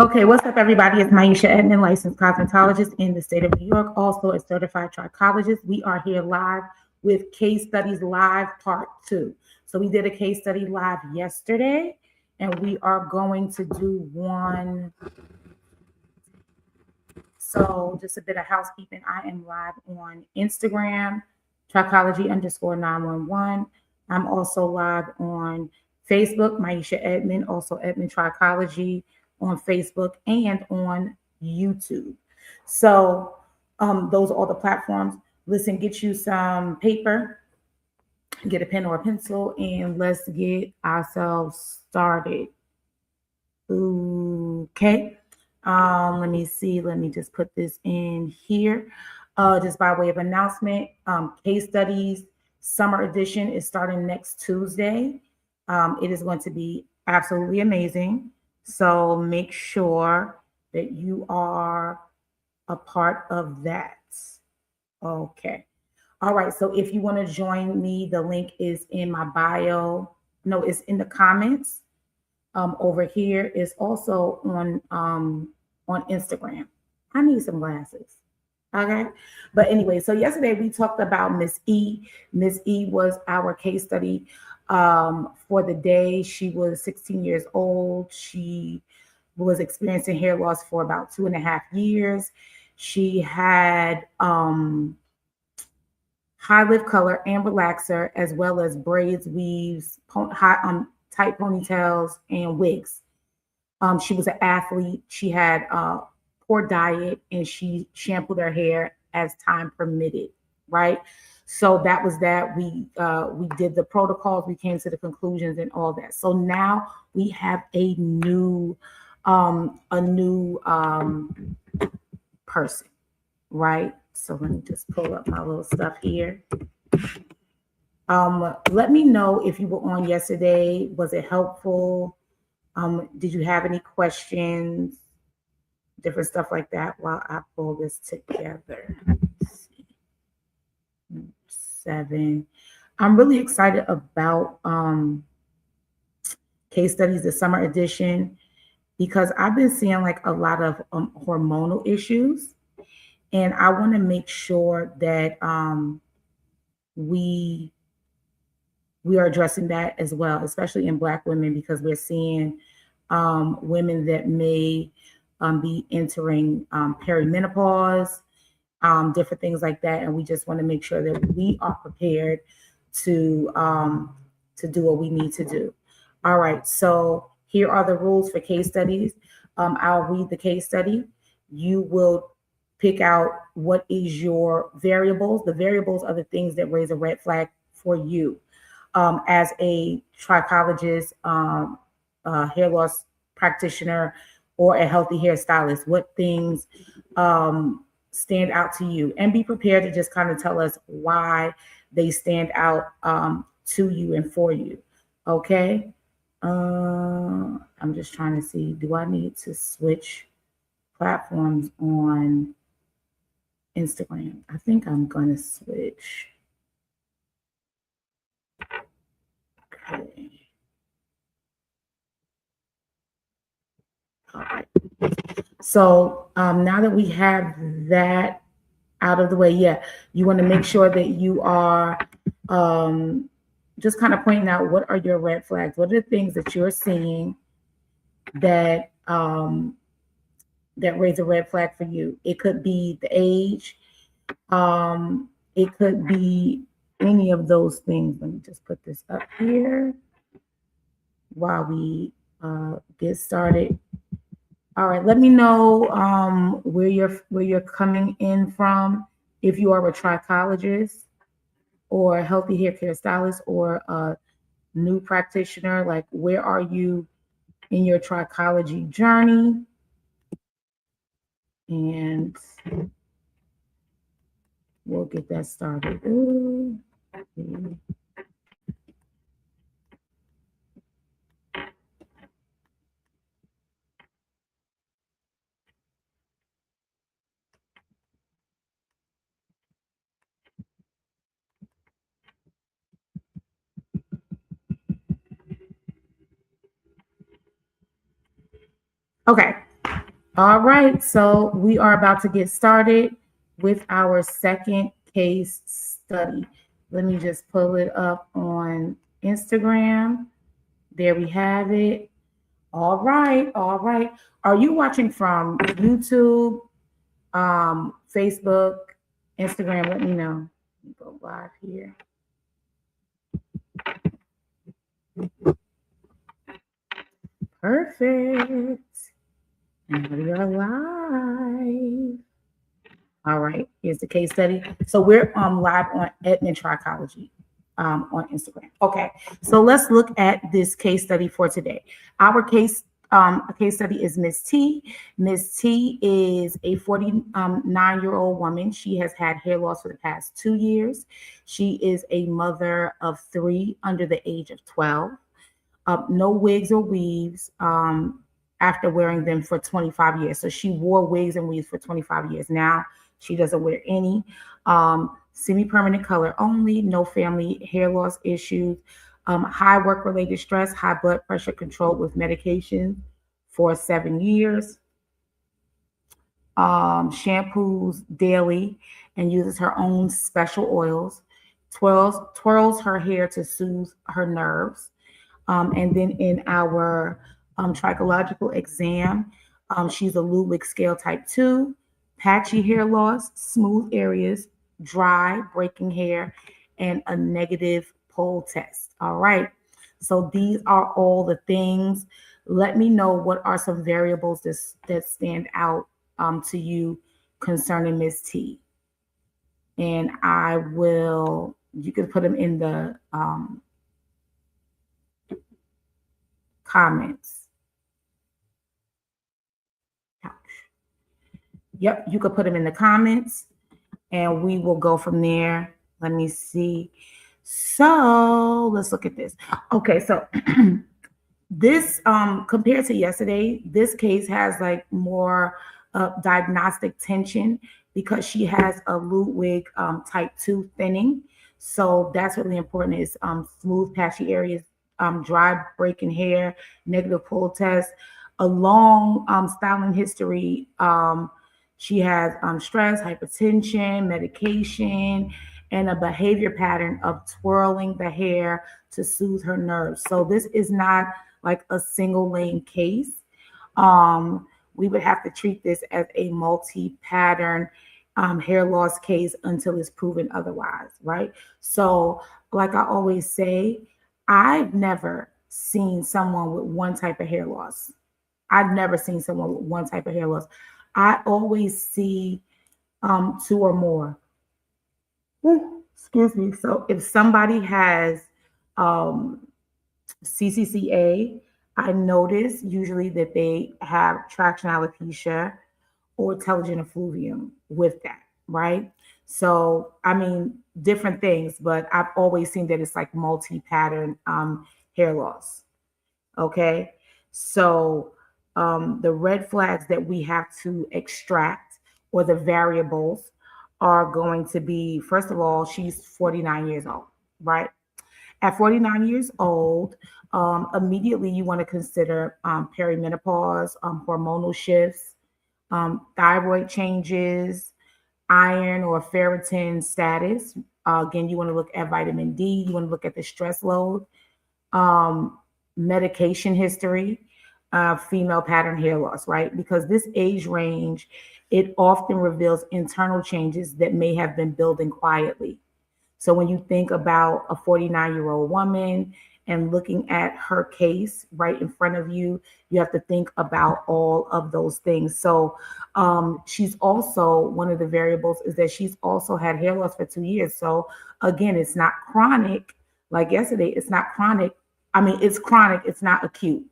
Okay, what's up, everybody? It's Maisha Edmond, licensed cosmetologist in the state of New York, also a certified trichologist. We are here live with Case Studies Live Part 2. So we did a case study live yesterday, and we are going to do one. So just a bit of housekeeping. I am live on Instagram, trichology_911. I'm also live on Facebook, Maisha Edmond, also Edmond Trichology on Facebook and on YouTube. So those are all the platforms. Listen, get you some paper, get a pen or a pencil, and let's get ourselves started. Okay. Let me see. Let me just put this in here. Just by way of announcement, case studies summer edition is starting next Tuesday. It is going to be absolutely amazing. So make sure that you are a part of that. Okay. All right. So if you want to join me, the link is in my bio. No, it's in the comments over here. Is also on Instagram. I need some glasses. Okay. But anyway, so yesterday we talked about Miss E. Miss E was our case study for the day. She was 16 years old. She was experiencing hair loss for about 2.5 years. She had high lift color and relaxer, as well as braids, weaves, tight ponytails, and wigs. She was an athlete. She had poor diet, and she shampooed her hair as time permitted. Right. So that was that. We did the protocols. We came to the conclusions and all that. So now we have a new person. Right. So let me just pull up my little stuff here. Let me know if you were on yesterday. Was it helpful? Did you have any questions? Different stuff like that while I pull this together. Let's see. 7. I'm really excited about case studies, the summer edition, because I've been seeing like a lot of hormonal issues. And I want to make sure that we are addressing that as well, especially in Black women, because we're seeing women that may be entering perimenopause, different things like that, and we just want to make sure that we are prepared to do what we need to do. All right, so here are the rules for case studies. I'll read the case study. You will pick out what is your variables. The variables are the things that raise a red flag for you. As a trichologist, hair loss practitioner, or a healthy hairstylist, what things stand out to you, and be prepared to just kind of tell us why they stand out to you and for you. Okay. I'm just trying to see, do I need to switch platforms on Instagram? I think I'm going to switch. Okay. All right. So now that we have that out of the way, yeah, you want to make sure that you are just kind of pointing out what are your red flags, what are the things that you're seeing that that raise a red flag for you. It could be the age, it could be any of those things. Let me just put this up here while we get started. All right, let me know where you're coming in from. If you are a trichologist or a healthy hair care stylist or a new practitioner, like where are you in your trichology journey? And we'll get that started. Ooh. Okay, All right, so we are about to get started with our second case study. Let me just pull it up on Instagram. There we have it. All right, all right. Are you watching from YouTube, Facebook, Instagram? Let me know. Let me go live here. Perfect. And we are live. All right, here's the case study. So we're live on Edmond Trichology on Instagram. Okay, so let's look at this case study for today. Our case study is Miss T. Miss T is a 49-year-old woman. She has had hair loss for the past 2 years. She is a mother of 3 under the age of 12. No wigs or weaves after wearing them for 25 years. So she wore wigs and weaves for 25 years. Now she doesn't wear any. Semi-permanent color only, no family hair loss issues, high work-related stress, high blood pressure controlled with medication for 7 years. Shampoos daily and uses her own special oils. Twirls her hair to soothe her nerves. And then in our trichological exam, she's a Ludwig scale type 2, patchy hair loss, smooth areas, dry, breaking hair, and a negative pole test. All right. So these are all the things. Let me know what are some variables that stand out to you concerning Miss T. And you can put them in the comments. Yep, you could put them in the comments and we will go from there. Let me see. So let's look at this. Okay, so this compared to yesterday, this case has like more diagnostic tension because she has a Ludwig type 2 thinning. So that's really important is smooth patchy areas, dry breaking hair, negative pull test, a long styling history. She has stress, hypertension, medication, and a behavior pattern of twirling the hair to soothe her nerves. So this is not like a single lane case. We would have to treat this as a multi-pattern hair loss case until it's proven otherwise, right? So, like I always say, I've never seen someone with one type of hair loss. I've never seen someone with one type of hair loss. I always see 2 or more. Excuse me. So if somebody has CCCA, I notice usually that they have traction alopecia or telogen effluvium with that, right? So, I mean, different things, but I've always seen that it's like multi-pattern hair loss. Okay. So, the red flags that we have to extract or the variables are going to be first of all, she's 49 years old, right? At 49 years old, immediately you want to consider perimenopause, hormonal shifts, thyroid changes, iron or ferritin status. Again, you want to look at vitamin D, you want to look at the stress load, medication history, female pattern hair loss, right? Because this age range, it often reveals internal changes that may have been building quietly. So when you think about a 49-year-old woman and looking at her case right in front of you, you have to think about all of those things. So she's also, one of the variables is that she's also had hair loss for 2 years. So again, it's not chronic. Like yesterday, it's not chronic. I mean, it's chronic, it's not acute,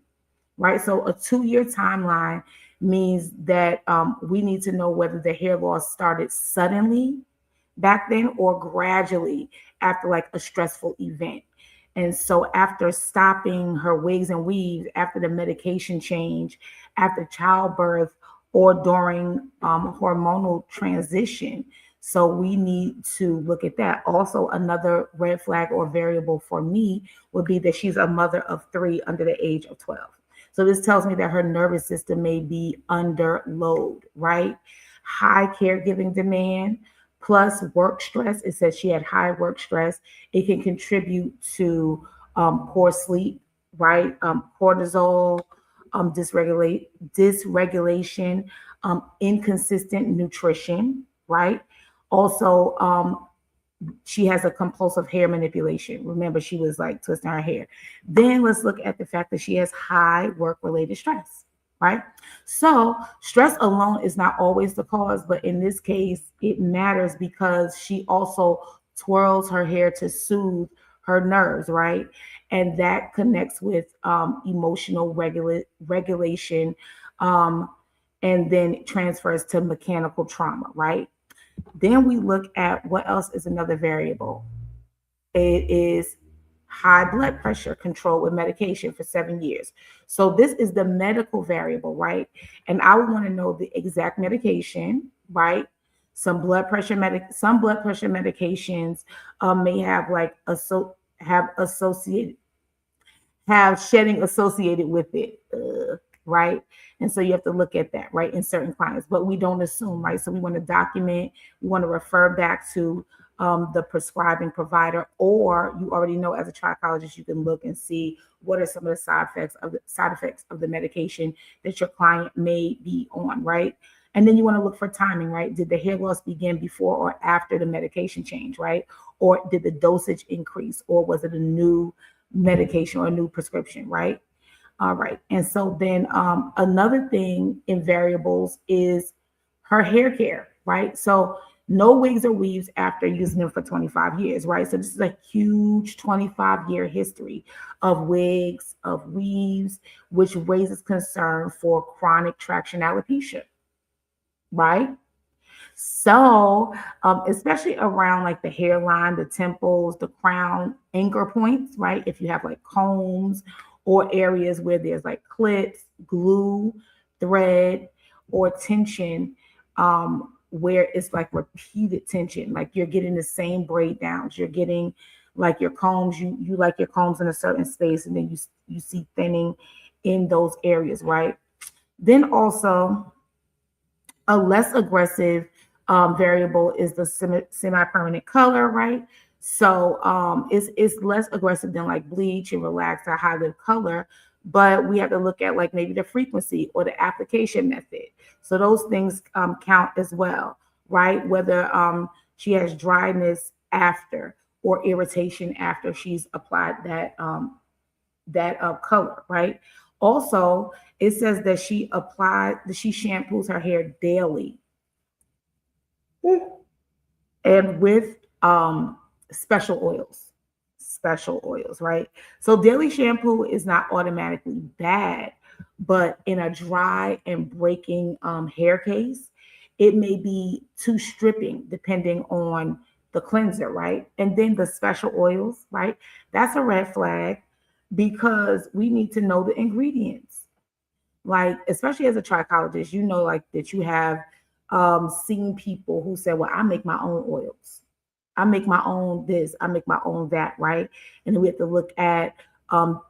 right? So a 2-year timeline means that we need to know whether the hair loss started suddenly back then or gradually after like a stressful event. And so after stopping her wigs and weaves, after the medication change, after childbirth, or during hormonal transition. So we need to look at that. Also, another red flag or variable for me would be that she's a mother of 3 under the age of 12. So this tells me that her nervous system may be under load, right? High caregiving demand plus work stress. It says she had high work stress. It can contribute to poor sleep, right? Cortisol, dysregulation, inconsistent nutrition, right? Also, she has a compulsive hair manipulation. Remember, she was like twisting her hair. Then let's look at the fact that she has high work-related stress, right? So stress alone is not always the cause, but in this case, it matters because she also twirls her hair to soothe her nerves, right? And that connects with emotional regulation, um, and then transfers to mechanical trauma, right? Then we look at what else is another variable. It is high blood pressure control with medication for 7 years. So this is the medical variable, right? And I would want to know the exact medication, right? Some blood pressure medications may have like have associated have shedding associated with it, right? And so you have to look at that, right, in certain clients, but we don't assume, right? So we want to document, we want to refer back to the prescribing provider, or you already know as a trichologist, you can look and see what are some of the side effects of the medication that your client may be on, right? And then you want to look for timing, right? Did the hair loss begin before or after the medication change, right? Or did the dosage increase, or was it a new medication or a new prescription, right? All right. And so then another thing in variables is her hair care, right? So no wigs or weaves after using them for 25 years, right? So this is a huge 25-year history of wigs, of weaves, which raises concern for chronic traction alopecia, right? So, especially around like the hairline, the temples, the crown, anchor points, right? If you have like combs or areas where there's like clips, glue, thread, or tension, where it's like repeated tension, like you're getting the same braid downs, you're getting like your combs, you like your combs in a certain space, and then you see thinning in those areas, right? Then also a less aggressive variable is the semi-permanent color, right? So it's less aggressive than like bleach and relaxed or high lift color, but we have to look at like maybe the frequency or the application method. So those things count as well, right? Whether she has dryness after or irritation after she's applied that color, right? Also, it says that she shampoos her hair daily and with special oils. Special oils, right? So daily shampoo is not automatically bad, but in a dry and breaking hair case, it may be too stripping depending on the cleanser, right? And then the special oils, right? That's a red flag because we need to know the ingredients. Like, especially as a trichologist, you know, like that you have seen people who say, well, I make my own oils. I make my own this, I make my own that, right? And then we have to look at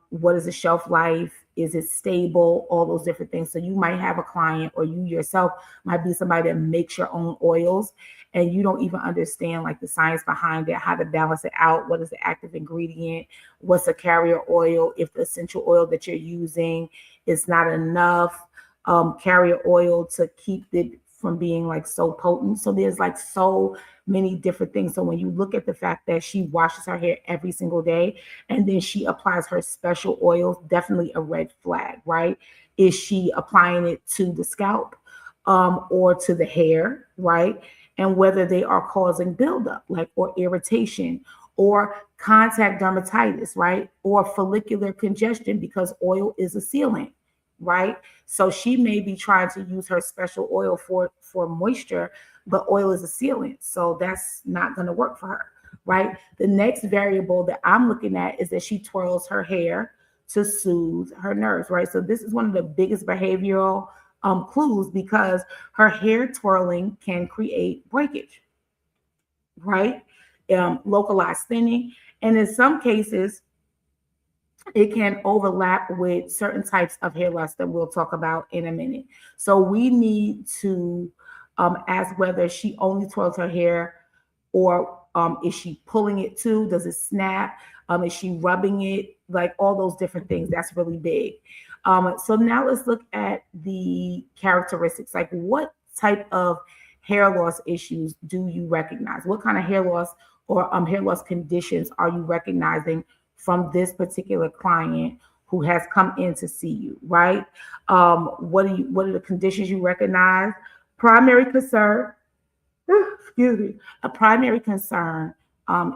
what is the shelf life? Is it stable? All those different things. So you might have a client, or you yourself might be somebody that makes your own oils, and you don't even understand like the science behind it, how to balance it out. What is the active ingredient? What's a carrier oil? If the essential oil that you're using is not enough carrier oil to keep it from being like so potent. So there's like so many different things. So when you look at the fact that she washes her hair every single day and then she applies her special oils, definitely a red flag, right? Is she applying it to the scalp or to the hair, right? And whether they are causing buildup, like, or irritation, or contact dermatitis, right? Or follicular congestion, because oil is a sealant, right? So she may be trying to use her special oil for moisture, but oil is a sealant. So that's not going to work for her, right? The next variable that I'm looking at is that she twirls her hair to soothe her nerves, right? So this is one of the biggest behavioral clues, because her hair twirling can create breakage, right? Localized thinning. And in some cases, it can overlap with certain types of hair loss that we'll talk about in a minute. So we need to ask whether she only twirls her hair, or is she pulling it too? Does it snap? Is she rubbing it? Like all those different things. That's really big. So now let's look at the characteristics. Like what type of hair loss issues do you recognize? What kind of hair loss or hair loss conditions are you recognizing from this particular client who has come in to see you, right? What are the conditions you recognize? Primary concern, excuse me, a primary concern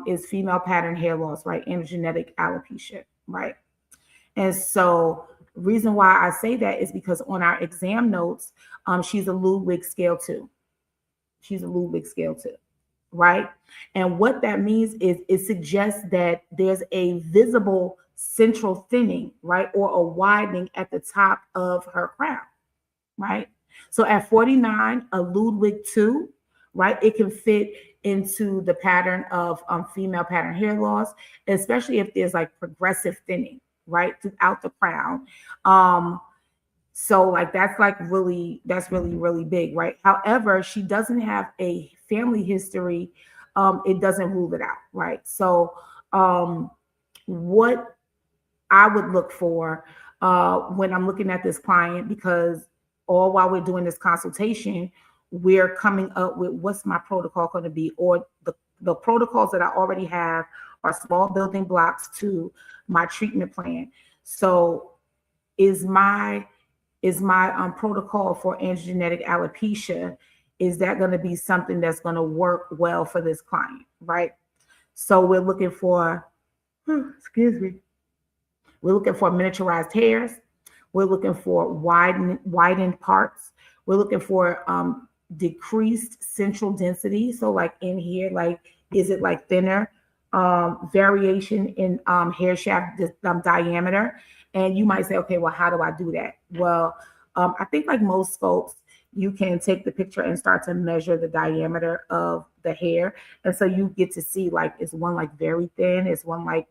is female pattern hair loss, right? Androgenetic alopecia, right? And so, reason why I say that is because on our exam notes, she's a Ludwig scale 2. She's a Ludwig scale 2, right? And what that means is it suggests that there's a visible central thinning, right? Or a widening at the top of her crown, right? So at 49, a Ludwig 2, right? It can fit into the pattern of female pattern hair loss, especially if there's like progressive thinning, right? Throughout the crown. So like that's really big, right? However, she doesn't have a family history. It doesn't rule it out, right? So what I would look for when I'm looking at this client, because all while we're doing this consultation, we're coming up with what's my protocol going to be, or the protocols that I already have are small building blocks to my treatment plan. So is my protocol for androgenetic alopecia, is that going to be something that's going to work well for this client, right? So we're looking for, excuse me, we're looking for miniaturized hairs. We're looking for widened parts. We're looking for decreased central density. So like in here, like, is it like thinner? Variation in hair shaft diameter. And you might say, okay, well, how do I do that? Well, I think like most folks, you can take the picture and start to measure the diameter of the hair. And so you get to see like, is one like very thin? Is one like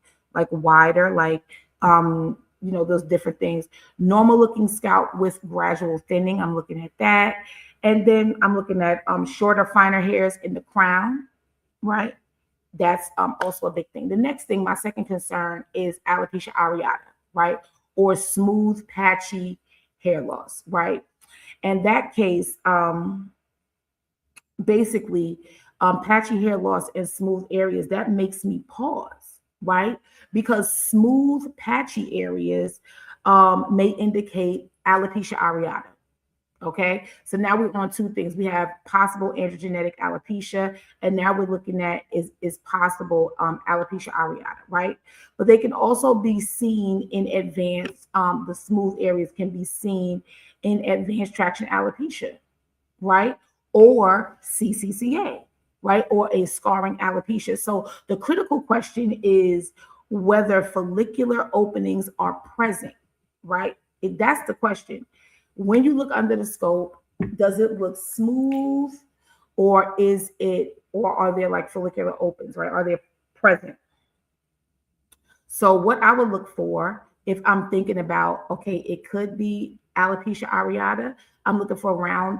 wider? Like, those different things. Normal looking scalp with gradual thinning. I'm looking at that. And then I'm looking at shorter, finer hairs in the crown, right? That's also a big thing. The next thing, my second concern, is alopecia areata, right? Or smooth, patchy hair loss, right? In that case, basically, patchy hair loss in smooth areas, that makes me pause, right? Because smooth, patchy areas may indicate alopecia areata. Okay, so now we're on two things. We have possible androgenetic alopecia, and now we're looking at is possible alopecia areata, right? But they can also be seen in advanced, the smooth areas can be seen in advanced traction alopecia, right? Or CCCA, right? Or a scarring alopecia. So the critical question is whether follicular openings are present, right? That's the question. When you look under the scope, does it look smooth, or are there like follicular opens, right? Are they present? So what I would look for if I'm thinking about, okay, it could be alopecia areata, I'm looking for round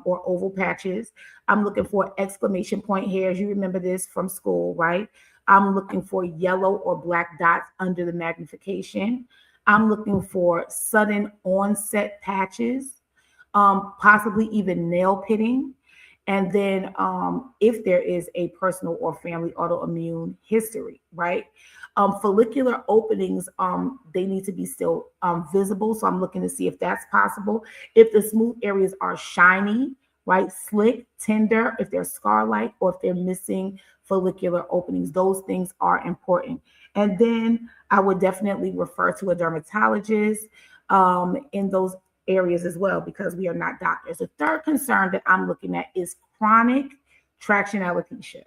or oval patches. I'm looking for exclamation point hairs. You remember this from school, right? I'm looking for yellow or black dots under the magnification. I'm looking for sudden onset patches, possibly even nail pitting. And then if there is a personal or family autoimmune history, right? Follicular openings, they need to be still visible. So I'm looking to see if that's possible. If the smooth areas are shiny, right, slick, tender, if they're scar-like, or if they're missing follicular openings, those things are important. And then I would definitely refer to a dermatologist in those areas as well, because we are not doctors. The third concern that I'm looking at is chronic traction alopecia.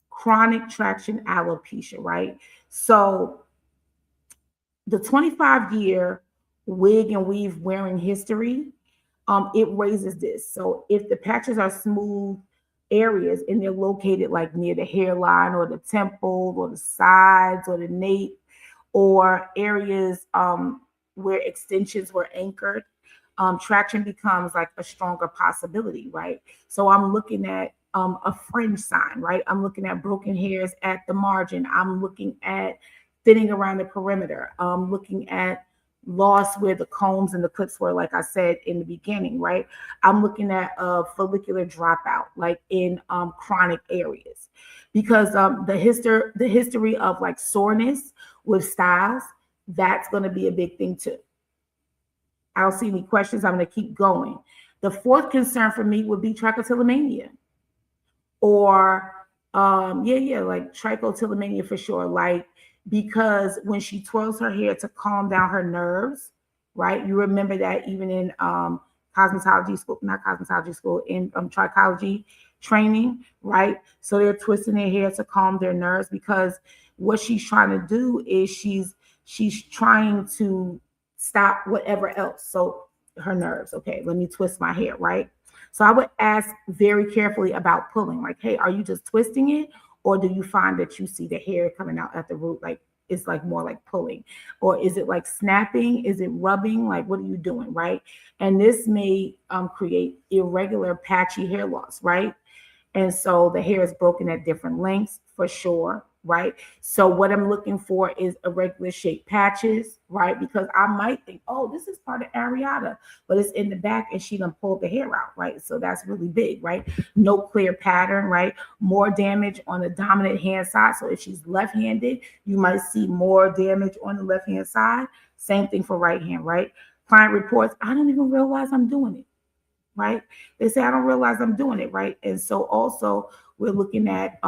Chronic traction alopecia, right? So the 25-year wig and weave wearing history, it raises this. So if the patches are smooth areas and they're located like near the hairline or the temple or the sides or the nape or areas where extensions were anchored, traction becomes like a stronger possibility, right? So I'm looking at a fringe sign, right? I'm looking at broken hairs at the margin. I'm looking at thinning around the perimeter. I'm looking at loss where the combs and the clips were, like I said in the beginning, right? I'm looking at a follicular dropout, like in chronic areas, because the history of like soreness with styles, that's going to be a big thing too. I don't see any questions. I'm going to keep going. The fourth concern for me would be trichotillomania, or like trichotillomania for sure. Like, because when she twirls her hair to calm down her nerves, right? You remember that even in cosmetology school, not cosmetology school, in trichology training, right? So they're twisting their hair to calm their nerves, because what she's trying to do is she's trying to stop whatever else. So her nerves. Okay, let me twist my hair, right? So I would ask very carefully about pulling. Like, hey, are you just twisting it? Or do you find that you see the hair coming out at the root? Like, it's like more like pulling. Or is it like snapping? Is it rubbing? Like, what are you doing, right? And this may create irregular patchy hair loss, right? And so the hair is broken at different lengths for sure, right? So what I'm looking for is irregular shaped patches, right? Because I might think, oh, this is part of areata, but it's in the back and she done pulled the hair out, right? So that's really big, right? No clear pattern, right? More damage on the dominant hand side. So if she's left-handed, you might see more damage on the left-hand side. Same thing for right hand, right? Client reports, I don't even realize I'm doing it, right? They say, I don't realize I'm doing it, right? And so also we're looking at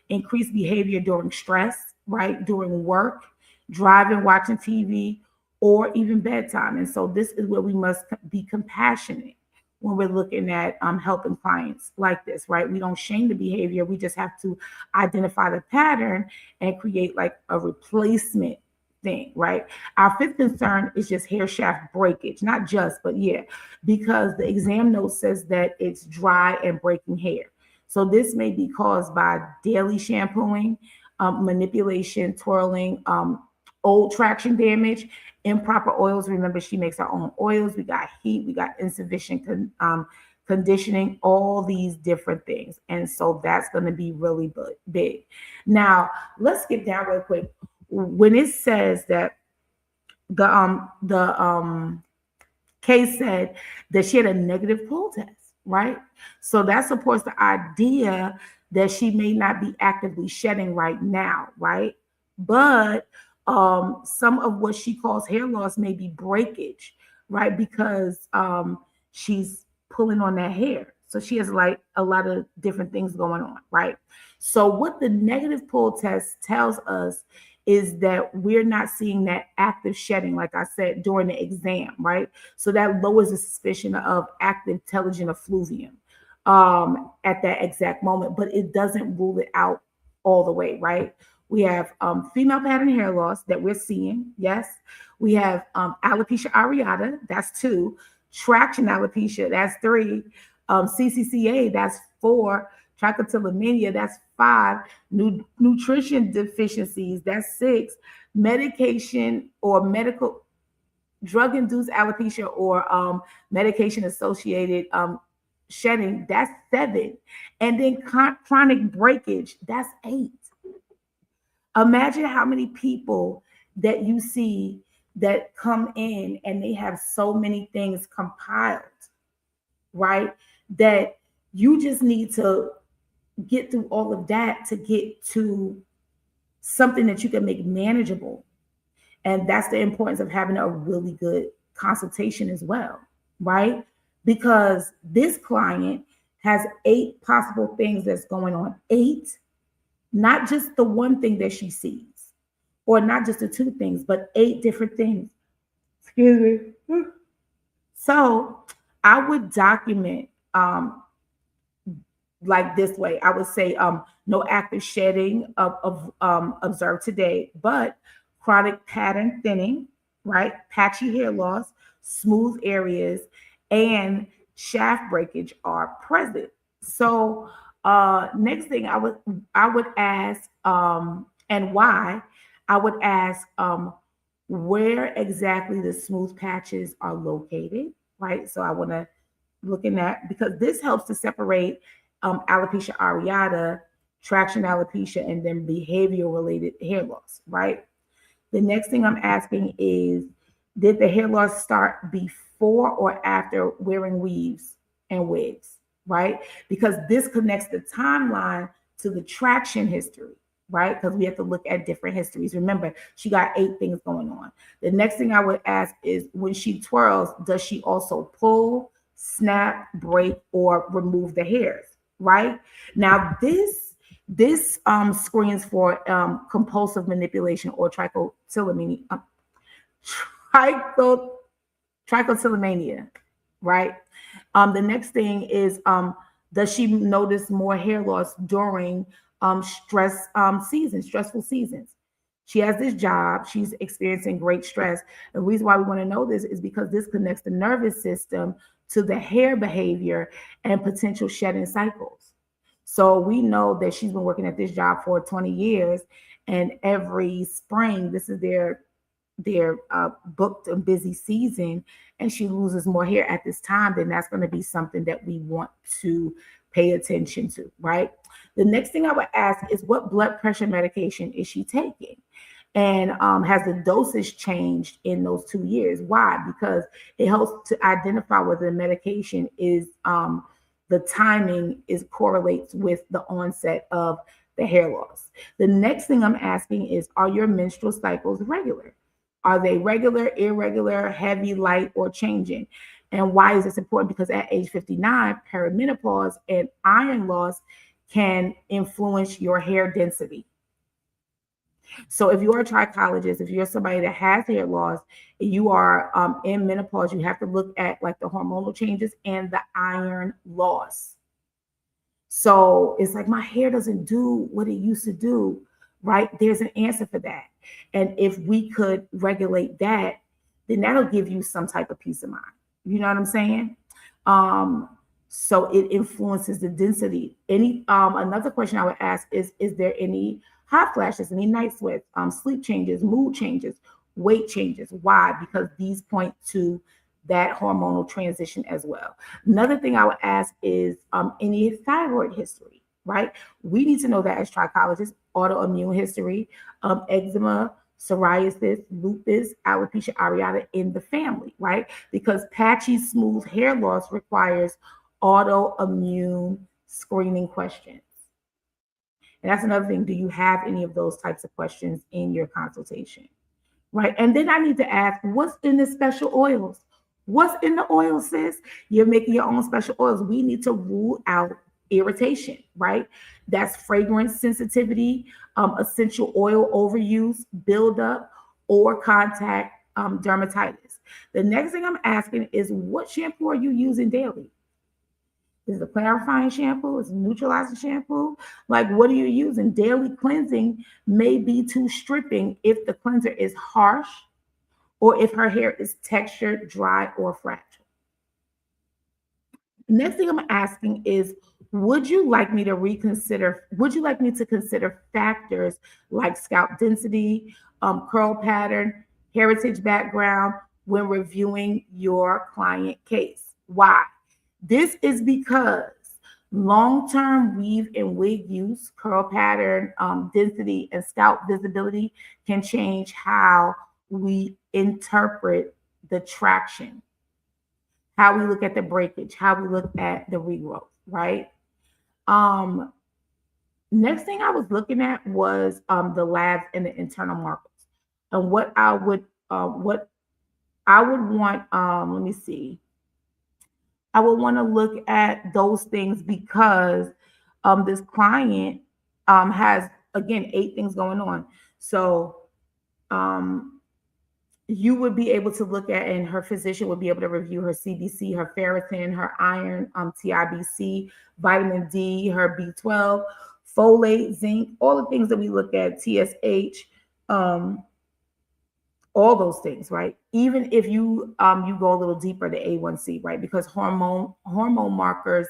increased behavior during stress, right? During work, driving, watching TV, or even bedtime. And so this is where we must be compassionate when we're looking at helping clients like this, right? We don't shame the behavior. We just have to identify the pattern and create like a replacement thing, right? Our fifth concern is just hair shaft breakage, not just, but yeah, because the exam note says that it's dry and breaking hair. So this may be caused by daily shampooing, manipulation, twirling, old traction damage, improper oils. Remember, she makes her own oils. We got heat, we got insufficient conditioning, all these different things. And so that's going to be really big. Now, let's get down real quick. When it says that the case said that she had a negative pull test, right? So that supports the idea that she may not be actively shedding right now, right? But some of what she calls hair loss may be breakage, right? Because she's pulling on that hair. So she has like a lot of different things going on, right? So what the negative pull test tells us is that we're not seeing that active shedding, like I said, during the exam, right? So that lowers the suspicion of active telogen effluvium at that exact moment, but it doesn't rule it out all the way, right? We have female pattern hair loss that we're seeing, yes. We have alopecia areata, that's 2. Traction alopecia, that's 3. CCCA, that's 4. Trichotillomania, that's 5. Nutrition deficiencies, that's 6. Medication or medical drug-induced alopecia or medication-associated shedding, that's 7. And then chronic breakage, that's 8. Imagine how many people that you see that come in and they have so many things compiled, right? That you just need to get through all of that to get to something that you can make manageable. And that's the importance of having a really good consultation as well, right? Because this client has 8 possible things that's going on. 8, not just the one thing that she sees, or not just the 2 things, but 8 different things. Excuse me. So I would document like this way. I would say no active shedding of observed today, but chronic pattern thinning, right? Patchy hair loss, smooth areas, and shaft breakage are present. So next thing I would ask and why. I would ask where exactly the smooth patches are located, right? So I want to look in that because this helps to separate alopecia areata, traction alopecia, and then behavior related hair loss, right? The next thing I'm asking is, did the hair loss start before or after wearing weaves and wigs, right? Because this connects the timeline to the traction history, right? Because we have to look at different histories. Remember, she got 8 things going on. The next thing I would ask is, when she twirls, does she also pull, snap, break, or remove the hairs, right? Now, this screens for compulsive manipulation or trichotillomania, trichot, trichotillomania, right? The next thing is, does she notice more hair loss during stressful seasons? She has this job, she's experiencing great stress. The reason why we want to know this is because this connects the nervous system to the hair behavior and potential shedding cycles. So we know that she's been working at this job for 20 years, and every spring, this is their booked and busy season, and she loses more hair at this time, then that's going to be something that we want to pay attention to, right? The next thing I would ask is, what blood pressure medication is she taking? And has the dosage changed in those 2 years? Why? Because it helps to identify whether the medication is the timing is correlates with the onset of the hair loss. The next thing I'm asking is, are your menstrual cycles regular? Are they regular, irregular, heavy, light, or changing? And why is this important? Because at age 59, perimenopause and iron loss can influence your hair density. So if you're a trichologist, if you're somebody that has hair loss, you are in menopause, you have to look at like the hormonal changes and the iron loss. So it's like, my hair doesn't do what it used to do, right? There's an answer for that. And if we could regulate that, then that'll give you some type of peace of mind. You know what I'm saying? So it influences the density. Another question I would ask is there any hot flashes, any night sweats, sleep changes, mood changes, weight changes? Why? Because these point to that hormonal transition as well. Another thing I would ask is any thyroid history, right? We need to know that as trichologists, autoimmune history, eczema, psoriasis, lupus, alopecia areata in the family, right? Because patchy, smooth hair loss requires autoimmune screening questions. And that's another thing. Do you have any of those types of questions in your consultation? Right. And then I need to ask, what's in the special oils? What's in the oil, sis? You're making your own special oils. We need to rule out irritation, right? That's fragrance sensitivity, essential oil overuse, buildup, or contact dermatitis. The next thing I'm asking is, what shampoo are you using daily? Is it a clarifying shampoo? Is it a neutralizing shampoo? Like, what are you using? Daily cleansing may be too stripping if the cleanser is harsh or if her hair is textured, dry, or fragile. Next thing I'm asking is, would you like me to consider factors like scalp density, curl pattern, heritage background when reviewing your client case? Why? This is because long-term weave and wig use, curl pattern, density, and scalp visibility can change how we interpret the traction, how we look at the breakage, how we look at the regrowth, right? Next thing I was looking at was the labs and the internal markers. And what I would want, let me see. I would want to look at those things because this client has, again, 8 things going on. So you would be able to look at, and her physician would be able to review her CBC, her ferritin, her iron, TIBC, vitamin D, her B12, folate, zinc, all the things that we look at, TSH, all those things, right? Even if you you go a little deeper, the A1C, right? Because hormone markers,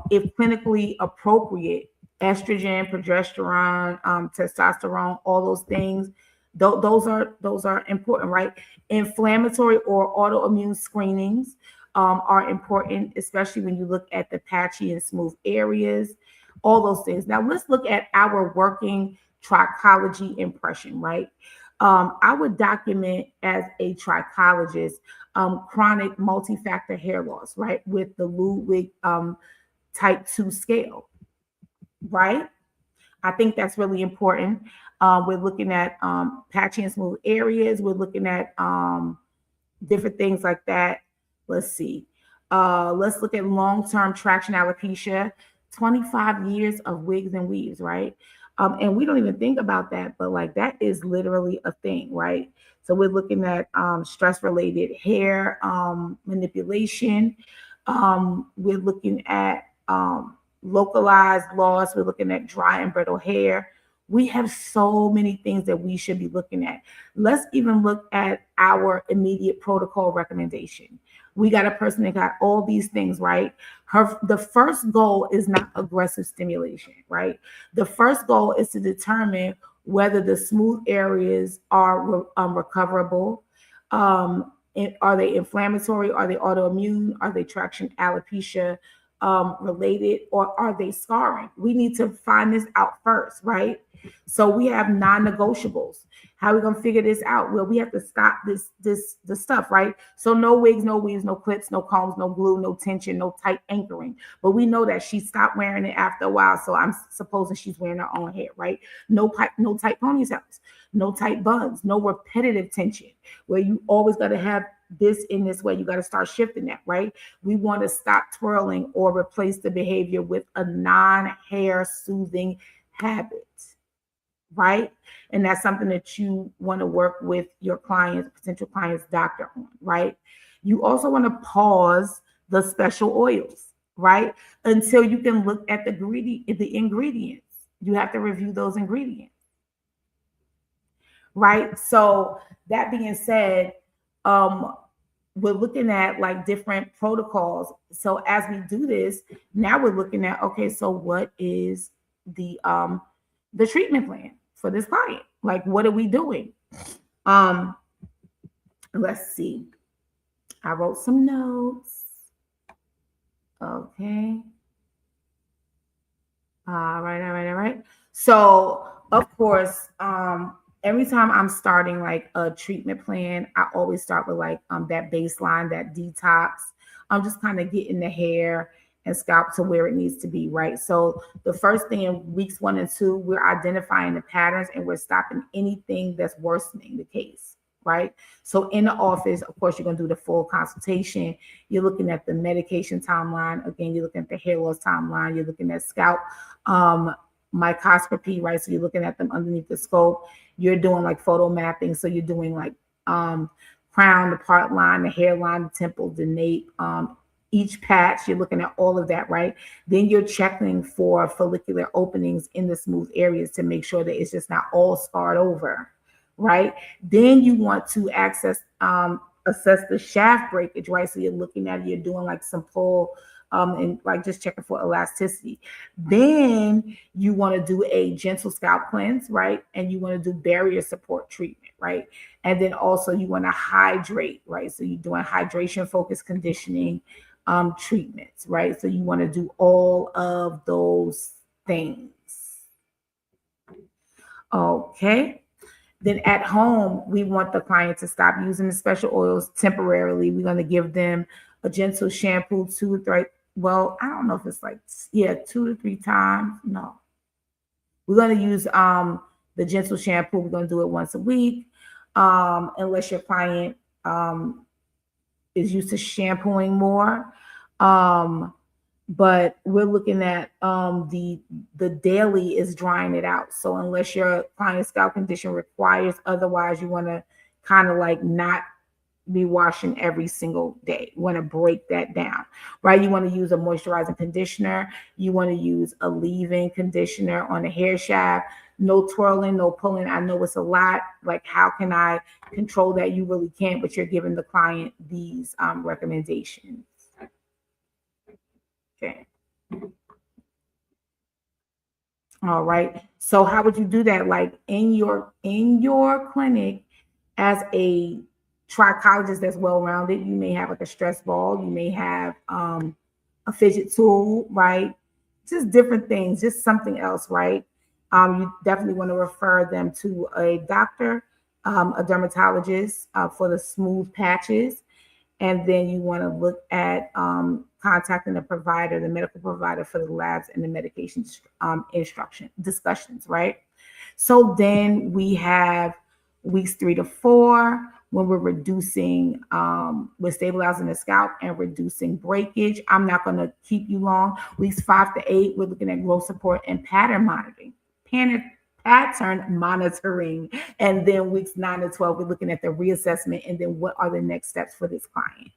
if clinically appropriate, estrogen, progesterone, testosterone, all those things. Those are important, right? Inflammatory or autoimmune screenings are important, especially when you look at the patchy and smooth areas, all those things. Now let's look at our working trichology impression, right? I would document as a trichologist chronic multi-factor hair loss, right, with the Ludwig type 2 scale, right? I think that's really important. We're looking at patchy and smooth areas. We're looking at different things like that. Let's see. Let's look at long-term traction alopecia, 25 years of wigs and weaves, right? And we don't even think about that, but like that is literally a thing, right? So we're looking at stress-related hair manipulation. We're looking at localized loss. We're looking at dry and brittle hair. We have so many things that we should be looking at. Let's even look at our immediate protocol recommendation. We got a person that got all these things, right? The first goal is not aggressive stimulation, right? The first goal is to determine whether the smooth areas are recoverable. Are they inflammatory? Are they autoimmune? Are they traction alopecia related, or are they scarring? We need to find this out first, right? So we have non-negotiables. How are we gonna figure this out? Well, we have to stop the stuff, right? So no wigs, no weaves, no clips, no combs, no glue, no tension, no tight anchoring. But we know that she stopped wearing it after a while, so I'm supposing she's wearing her own hair, right? No tight ponytails, no tight buns, no repetitive tension, where you always got to have this in this way. You got to start shifting that, right? We want to stop twirling or replace the behavior with a non-hair soothing habit, right? And that's something that you want to work with your clients, potential clients' doctor on, right? You also want to pause the special oils, right? Until you can look at the ingredients. You have to review those ingredients, right? So that being said, we're looking at like different protocols. So as we do this, now we're looking at, okay, so what is the treatment plan for this client? Like, what are we doing? Let's see. I wrote some notes. Okay. All right. So of course, every time I'm starting like a treatment plan, I always start with like that baseline, that detox. I'm just kind of getting the hair and scalp to where it needs to be, right? So the first thing in weeks 1 and 2, we're identifying the patterns and we're stopping anything that's worsening the case, right? So in the office, of course, you're going to do the full consultation. You're looking at the medication timeline. Again, you're looking at the hair loss timeline. You're looking at scalp microscopy, right? So you're looking at them underneath the scope. You're doing like photo mapping. So you're doing like crown, the part line, the hairline, the temple, the nape, each patch. You're looking at all of that, right? Then you're checking for follicular openings in the smooth areas to make sure that it's just not all scarred over, right? Then you want to assess the shaft breakage, right? So you're looking at it, you're doing like some pull and like just checking for elasticity. Then you want to do a gentle scalp cleanse, right? And you want to do barrier support treatment, right? And then also you want to hydrate, right? So you're doing hydration focused conditioning treatments, right? So you want to do all of those things. Okay. Then at home, we want the client to stop using the special oils temporarily. We're going to give them a gentle shampoo 2 to 3. Well, I don't know if it's like, 2 to 3 times. No. We're going to use the gentle shampoo. We're going to do it once a week. Unless your client is used to shampooing more. But we're looking at the daily is drying it out. So unless your client's scalp condition requires otherwise, you want to kind of like not be washing every single day. You want to break that down, right? You want to use a moisturizing conditioner. You want to use a leave-in conditioner on the hair shaft. No twirling, no pulling. I know it's a lot. Like, how can I control that? You really can't, but you're giving the client these recommendations. Okay. All right. So how would you do that? Like in your clinic, as a trichologist that's well rounded, you may have like a stress ball, you may have a fidget tool, right? Just different things, just something else, right? You definitely want to refer them to a doctor, a dermatologist for the smooth patches, and then you want to look at contacting the provider, the medical provider for the labs and the medication instruction discussions, right? So then we have weeks 3 to 4 when we're reducing, we're stabilizing the scalp and reducing breakage. I'm not going to keep you long. Weeks 5 to 8, we're looking at growth support and pattern monitoring. Pattern monitoring. And then weeks 9 to 12, we're looking at the reassessment and then what are the next steps for this client.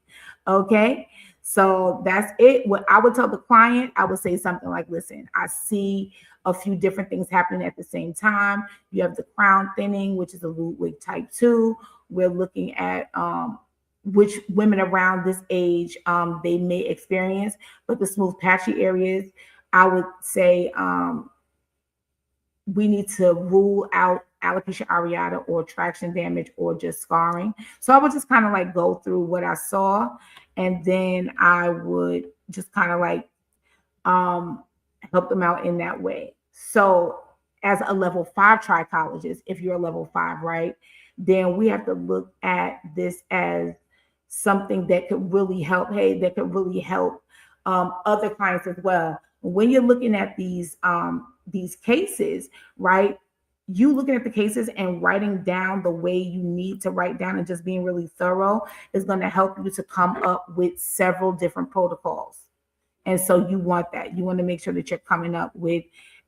Okay. So that's it. What I would tell the client, I would say something like, listen, I see a few different things happening at the same time. You have the crown thinning, which is a Ludwig type 2. We're looking at which women around this age they may experience, but the smooth patchy areas, I would say we need to rule out alopecia areata or traction damage or just scarring. So I would just kind of like go through what I saw, and then I would just kind of like help them out in that way. So as a level 5 trichologist, if you're a level 5, right, then we have to look at this as something that could really help. Hey, that could really help other clients as well. When you're looking at these cases, right? You looking at the cases and writing down the way you need to write down and just being really thorough is going to help you to come up with several different protocols. And so you want that. You want to make sure that you're coming up with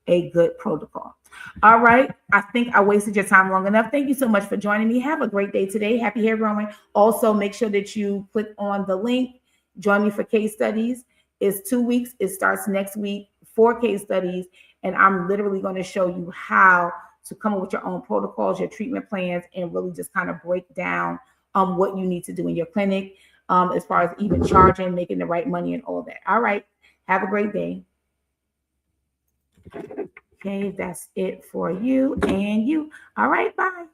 a good protocol. All right. I think I wasted your time long enough. Thank you so much for joining me. Have a great day today. Happy hair growing. Also, make sure that you click on the link. Join me for case studies. It's 2 weeks. It starts next week. 4 case studies. And I'm literally going to show you how to come up with your own protocols, your treatment plans, and really just kind of break down what you need to do in your clinic as far as even charging, making the right money and all that. All right. Have a great day. Okay, that's it for you and you. All right, bye.